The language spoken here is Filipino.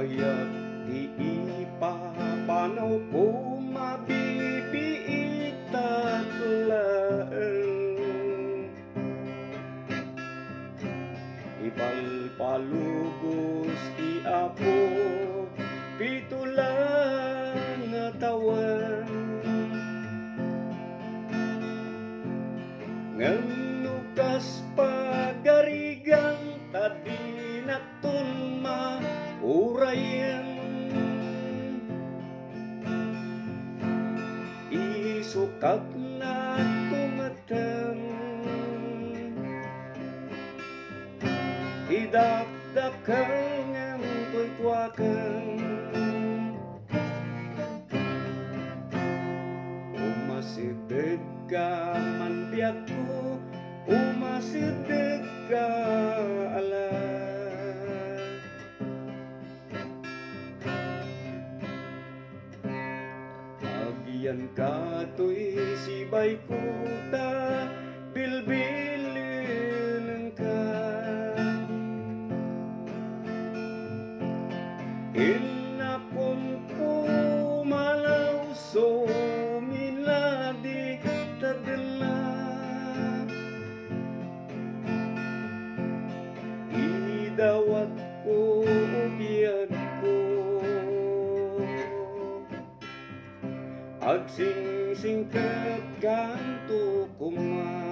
Kaya't di ipapanaw ko mabibiit at laeng ipalpalugos ti Apo pitulang nga tawen ngano kas pagarigan tadi naton maurayan isukat na tumatan idakdakan ng tuwakang umasideg ka man biyak ko umasideg ka alam agian ka to'y sibay ko ta bilbilin ka inapon ko malawso minadi tadala idawat ko biyag ko agsingsing kat kanto kuma